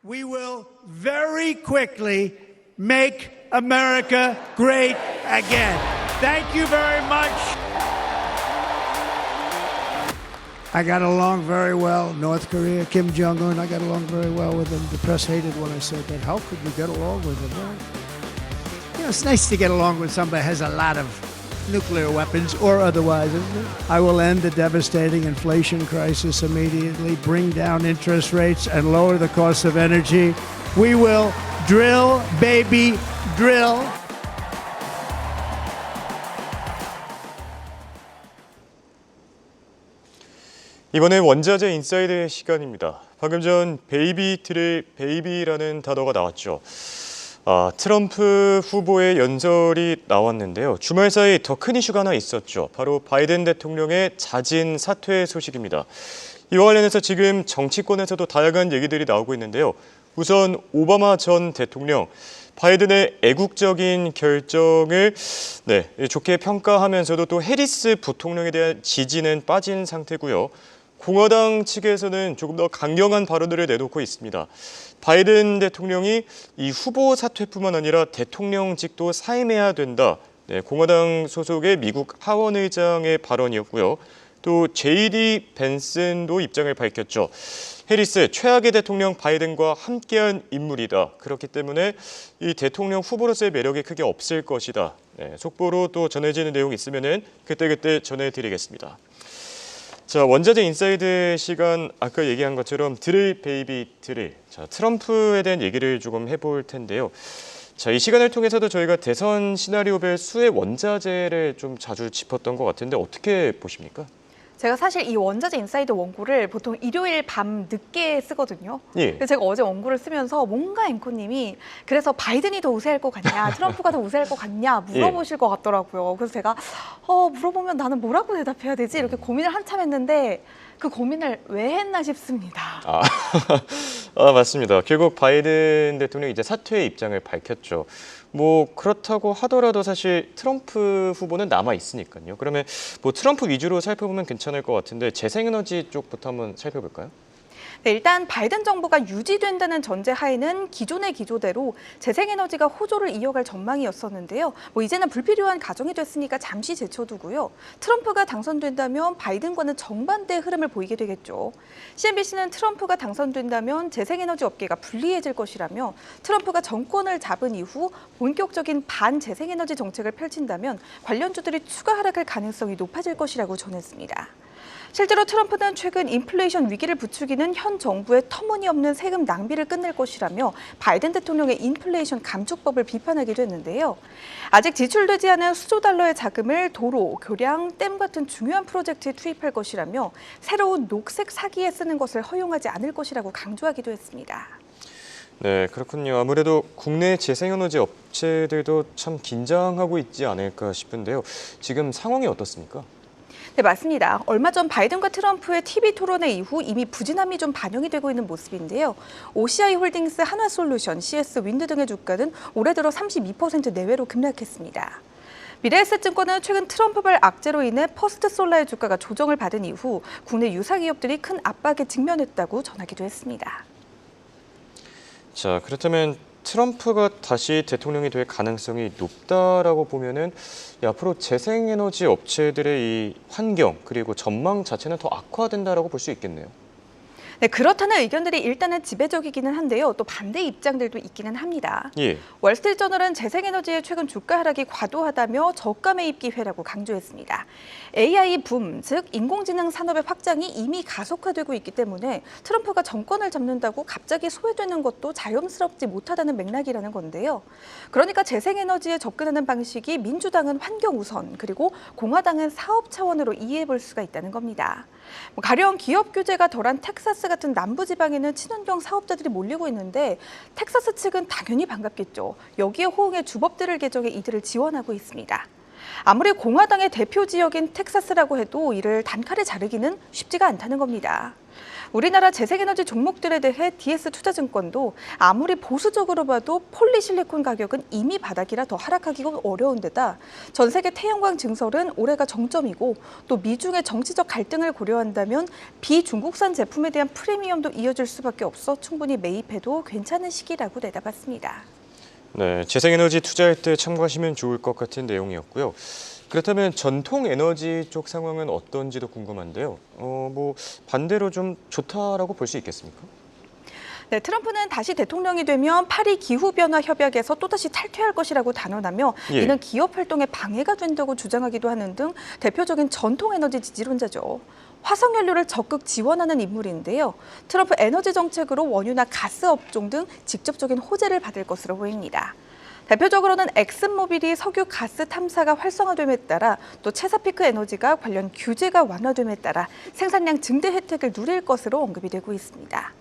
We will very quickly make America great again. Thank you very much. I got along very well. North Korea, Kim Jong-un, I got along very well with him. The press hated when I said that. How could you get along with him? Well, you know, it's nice to get along with somebody who has a lot of nuclear weapons or otherwise, isn't it? I will end the devastating inflation crisis immediately, bring down interest rates, and lower the cost of energy. We will drill, baby, drill. 이번에 원자재 인사이드 시간입니다. 방금 전 베이비 트릴 베이비라는 단어가 나왔죠. 트럼프 후보의 연설이 나왔는데요. 주말 사이 더 큰 이슈가 하나 있었죠. 바로 바이든 대통령의 자진 사퇴 소식입니다. 이와 관련해서 지금 정치권에서도 다양한 얘기들이 나오고 있는데요. 우선 오바마 전 대통령, 바이든의 애국적인 결정을 좋게 평가하면서도 또 해리스 부통령에 대한 지지는 빠진 상태고요. 공화당 측에서는 조금 더 강경한 발언들을 내놓고 있습니다. 바이든 대통령이 이 후보 사퇴뿐만 아니라 대통령직도 사임해야 된다. 공화당 소속의 미국 하원 의장의 발언이었고요. 또 JD 벤슨도 입장을 밝혔죠. 해리스 최악의 대통령 바이든과 함께한 인물이다. 그렇기 때문에 이 대통령 후보로서의 매력이 크게 없을 것이다. 속보로 또 전해지는 내용이 있으면은 그때그때 전해드리겠습니다. 자, 원자재 인사이드 시간 아까 얘기한 것처럼 드릴 베이비 드릴. 자, 트럼프에 대한 얘기를 조금 해볼 텐데요. 자, 이 시간을 통해서도 저희가 대선 시나리오별 수의 원자재를 좀 자주 짚었던 것 같은데 어떻게 보십니까? 제가 사실 이 원자재 인사이드 원고를 보통 일요일 밤 늦게 쓰거든요. 예. 그래서 제가 어제 원고를 쓰면서 뭔가 앵커님이 그래서 바이든이 더 우세할 것 같냐, 트럼프가 더 우세할 것 같냐 물어보실 것 같더라고요. 그래서 제가 물어보면 나는 뭐라고 대답해야 되지? 이렇게 고민을 한참 했는데 그 고민을 왜 했나 싶습니다. 맞습니다. 결국 바이든 대통령이 이제 사퇴의 입장을 밝혔죠. 뭐 그렇다고 하더라도 사실 트럼프 후보는 남아 있으니까요. 그러면 뭐 트럼프 위주로 살펴보면 괜찮을 것 같은데 재생에너지 쪽부터 한번 살펴볼까요? 네, 일단 바이든 정부가 유지된다는 전제 하에는 기존의 기조대로 재생에너지가 호조를 이어갈 전망이었었는데요. 이제는 불필요한 가정이 됐으니까 잠시 제쳐두고요. 트럼프가 당선된다면 바이든과는 정반대의 흐름을 보이게 되겠죠. CNBC는 트럼프가 당선된다면 재생에너지 업계가 불리해질 것이라며 트럼프가 정권을 잡은 이후 본격적인 반재생에너지 정책을 펼친다면 관련주들이 추가 하락할 가능성이 높아질 것이라고 전했습니다. 실제로 트럼프는 최근 인플레이션 위기를 부추기는 현 정부의 터무니없는 세금 낭비를 끝낼 것이라며 바이든 대통령의 인플레이션 감축법을 비판하기도 했는데요. 아직 지출되지 않은 수조 달러의 자금을 도로, 교량, 댐 같은 중요한 프로젝트에 투입할 것이라며 새로운 녹색 사기에 쓰는 것을 허용하지 않을 것이라고 강조하기도 했습니다. 네, 그렇군요. 아무래도 국내 재생에너지 업체들도 참 긴장하고 있지 않을까 싶은데요. 지금 상황이 어떻습니까? 네, 맞습니다. 얼마 전 바이든과 트럼프의 TV 토론회 이후 이미 부진함이 좀 반영이 되고 있는 모습인데요. OCI 홀딩스, 한화솔루션, CS 윈드 등의 주가는 올해 들어 32% 내외로 급락했습니다. 미래에셋증권은 최근 트럼프발 악재로 인해 퍼스트솔라의 주가가 조정을 받은 이후 국내 유사 기업들이 큰 압박에 직면했다고 전하기도 했습니다. 자, 그렇다면 트럼프가 다시 대통령이 될 가능성이 높다라고 보면은 앞으로 재생에너지 업체들의 이 환경 그리고 전망 자체는 더 악화된다라고 볼 수 있겠네요. 네, 그렇다는 의견들이 일단은 지배적이기는 한데요. 또 반대 입장들도 있기는 합니다. 예. 월스트리트저널은 재생에너지의 최근 주가 하락이 과도하다며 저가 매입 기회라고 강조했습니다. AI 붐, 즉 인공지능 산업의 확장이 이미 가속화되고 있기 때문에 트럼프가 정권을 잡는다고 갑자기 소외되는 것도 자연스럽지 못하다는 맥락이라는 건데요. 그러니까 재생에너지에 접근하는 방식이 민주당은 환경 우선, 그리고 공화당은 사업 차원으로 이해해 볼 수가 있다는 겁니다. 가령 기업 규제가 덜한 텍사스 같은 남부지방에는 친환경 사업자들이 몰리고 있는데 텍사스 측은 당연히 반갑겠죠. 여기에 호응해 주법들을 개정해 이들을 지원하고 있습니다. 아무리 공화당의 대표 지역인 텍사스라고 해도 이를 단칼에 자르기는 쉽지가 않다는 겁니다. 우리나라 재생에너지 종목들에 대해 DS투자증권도 아무리 보수적으로 봐도 폴리실리콘 가격은 이미 바닥이라 더 하락하기가 어려운 데다 전 세계 태양광 증설은 올해가 정점이고 또 미중의 정치적 갈등을 고려한다면 비중국산 제품에 대한 프리미엄도 이어질 수밖에 없어 충분히 매입해도 괜찮은 시기라고 내다봤습니다. 네, 재생에너지 투자할 때 참고하시면 좋을 것 같은 내용이었고요. 그렇다면 전통 에너지 쪽 상황은 어떤지도 궁금한데요. 반대로 좀 좋다라고 볼 수 있겠습니까? 네, 트럼프는 다시 대통령이 되면 파리 기후변화 협약에서 또다시 탈퇴할 것이라고 단언하며 예. 이는 기업 활동에 방해가 된다고 주장하기도 하는 등 대표적인 전통 에너지 지지론자죠. 화석연료를 적극 지원하는 인물인데요. 트럼프 에너지 정책으로 원유나 가스 업종 등 직접적인 호재를 받을 것으로 보입니다. 대표적으로는 엑슨모빌이 석유 가스 탐사가 활성화됨에 따라 또 체사피크 에너지가 관련 규제가 완화됨에 따라 생산량 증대 혜택을 누릴 것으로 언급이 되고 있습니다.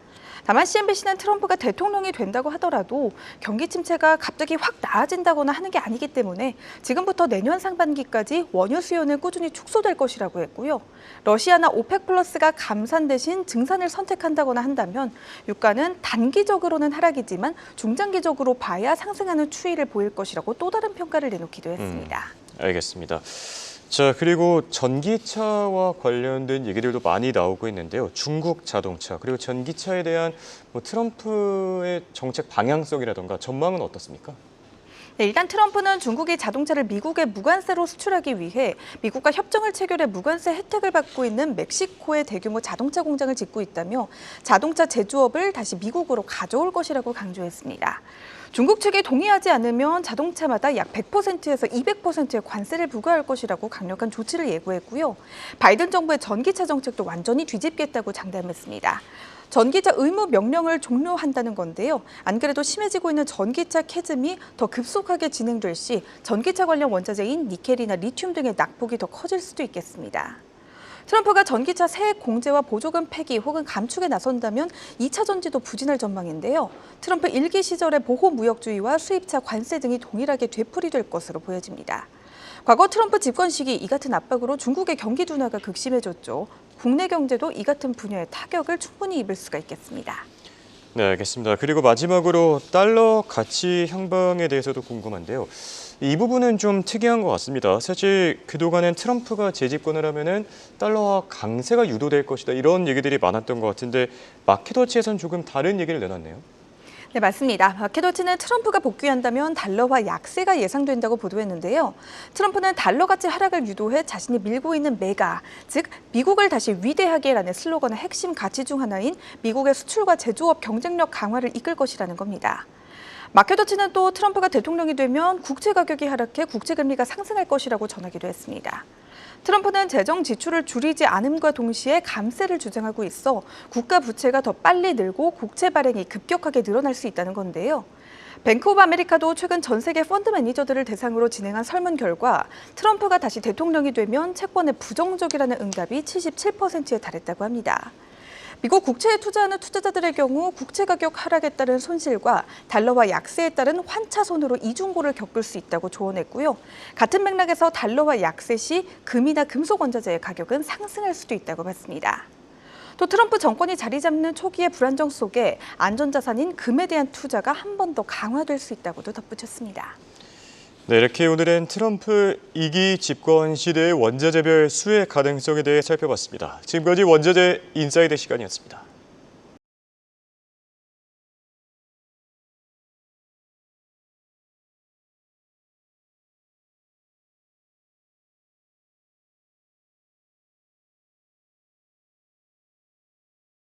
다만 CNBC는 트럼프가 대통령이 된다고 하더라도 경기 침체가 갑자기 확 나아진다거나 하는 게 아니기 때문에 지금부터 내년 상반기까지 원유 수요는 꾸준히 축소될 것이라고 했고요. 러시아나 오펙 플러스가 감산 대신 증산을 선택한다거나 한다면 유가는 단기적으로는 하락이지만 중장기적으로 봐야 상승하는 추이를 보일 것이라고 또 다른 평가를 내놓기도 했습니다. 알겠습니다. 자, 그리고 전기차와 관련된 얘기들도 많이 나오고 있는데요. 중국 자동차 그리고 전기차에 대한 트럼프의 정책 방향성이라던가 전망은 어떻습니까? 네, 일단 트럼프는 중국이 자동차를 미국에 무관세로 수출하기 위해 미국과 협정을 체결해 무관세 혜택을 받고 있는 멕시코에 대규모 자동차 공장을 짓고 있다며 자동차 제조업을 다시 미국으로 가져올 것이라고 강조했습니다. 중국 측이 동의하지 않으면 자동차마다 약 100%에서 200%의 관세를 부과할 것이라고 강력한 조치를 예고했고요. 바이든 정부의 전기차 정책도 완전히 뒤집겠다고 장담했습니다. 전기차 의무 명령을 종료한다는 건데요. 안 그래도 심해지고 있는 전기차 캐즘이 더 급속하게 진행될 시 전기차 관련 원자재인 니켈이나 리튬 등의 낙폭이 더 커질 수도 있겠습니다. 트럼프가 전기차 세액 공제와 보조금 폐기 혹은 감축에 나선다면 2차 전지도 부진할 전망인데요. 트럼프 1기 시절의 보호무역주의와 수입차 관세 등이 동일하게 되풀이될 것으로 보여집니다. 과거 트럼프 집권 시기 이 같은 압박으로 중국의 경기 둔화가 극심해졌죠. 국내 경제도 이 같은 분야의 타격을 충분히 입을 수가 있겠습니다. 네, 알겠습니다. 그리고 마지막으로 달러 가치 향방에 대해서도 궁금한데요. 이 부분은 좀 특이한 것 같습니다. 사실 그동안은 트럼프가 재집권을 하면은 달러화 강세가 유도될 것이다 이런 얘기들이 많았던 것 같은데 마켓워치에서는 조금 다른 얘기를 내놨네요. 네, 맞습니다. 마켓워치는 트럼프가 복귀한다면 달러화 약세가 예상된다고 보도했는데요. 트럼프는 달러 가치 하락을 유도해 자신이 밀고 있는 메가, 즉 미국을 다시 위대하게라는 슬로건의 핵심 가치 중 하나인 미국의 수출과 제조업 경쟁력 강화를 이끌 것이라는 겁니다. 마켓워치는 또 트럼프가 대통령이 되면 국채 가격이 하락해 국채 금리가 상승할 것이라고 전하기도 했습니다. 트럼프는 재정 지출을 줄이지 않음과 동시에 감세를 주장하고 있어 국가 부채가 더 빨리 늘고 국채 발행이 급격하게 늘어날 수 있다는 건데요. 뱅크 오브 아메리카도 최근 전 세계 펀드 매니저들을 대상으로 진행한 설문 결과 트럼프가 다시 대통령이 되면 채권에 부정적이라는 응답이 77%에 달했다고 합니다. 미국 국채에 투자하는 투자자들의 경우 국채 가격 하락에 따른 손실과 달러화 약세에 따른 환차손으로 이중고를 겪을 수 있다고 조언했고요. 같은 맥락에서 달러화 약세 시 금이나 금속 원자재의 가격은 상승할 수도 있다고 봤습니다. 또 트럼프 정권이 자리 잡는 초기의 불안정 속에 안전자산인 금에 대한 투자가 한 번 더 강화될 수 있다고도 덧붙였습니다. 네, 이렇게 오늘은 트럼프 2기 집권 시대의 원자재별 수혜 가능성에 대해 살펴봤습니다. 지금까지 원자재 인사이드 시간이었습니다.